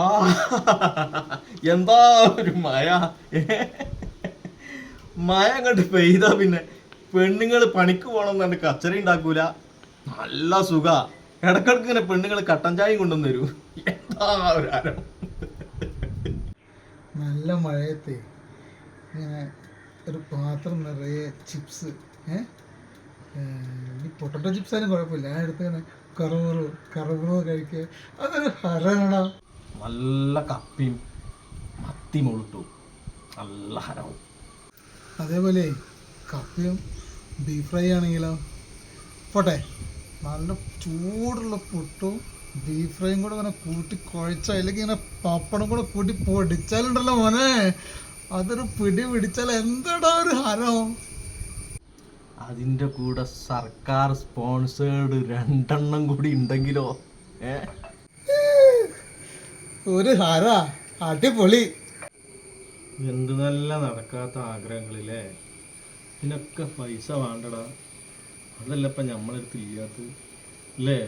ആ എന്താ ഒരു മഴ മഴ അങ്ങോട്ട് പെയ്താ പിന്നെ പെണ്ണുങ്ങൾ പണിക്ക് പോകണം എന്നു കച്ചറ ഉണ്ടാക്കൂല. നല്ല സുഖ ഇടക്കിടക്ക് ഇങ്ങനെ പെണ്ണുങ്ങൾ കട്ടൻ ചായയും കൊണ്ടുവന്ന് തരൂ. എന്താ ഒരു അരം. നല്ല മഴയത്തെ ഇങ്ങനെ ഒരു പാത്രം നിറയെ ചിപ്സ്, ഈ പൊട്ടറ്റോ ചിപ്സ് ആയാലും കുഴപ്പമില്ല, ഞാൻ എടുത്ത് ഇങ്ങനെ കറുമുറു കഴിക്കുക, അതൊരു ഹരമാണോ. നല്ല കപ്പിയും മത്തി മുളുട്ടു നല്ല ഹരവും. അതേപോലെ കപ്പയും ബീഫ് ഫ്രൈ ആണെങ്കിലോ പോട്ടെ, നല്ല ചൂടുള്ള പുട്ടും ബീഫ് ഫ്രൈയും കൂടെ ഇങ്ങനെ കൂട്ടി കുഴച്ചാൽ, അല്ലെങ്കിൽ ഇങ്ങനെ പപ്പടം കൂടെ കൂട്ടി പൊടിച്ചാലുണ്ടല്ലോ മോനെ, അതൊരു പിടി പിടിച്ചാൽ എന്താടാ ഒരു ഹരം. അതിൻ്റെ കൂടെ സർക്കാർ സ്പോൺസേർഡ് 2 കൂടി ഉണ്ടെങ്കിലോ ഒരു ഹര, അടിപൊളി. എന്ത് നല്ല നടക്കാത്ത ആഗ്രഹങ്ങളില്ലേ. ഇതിനൊക്കെ പൈസ വേണ്ടടാ. അതല്ല ഇപ്പം നമ്മളടുത്ത് ഇല്ലാത്തത് അല്ലേ.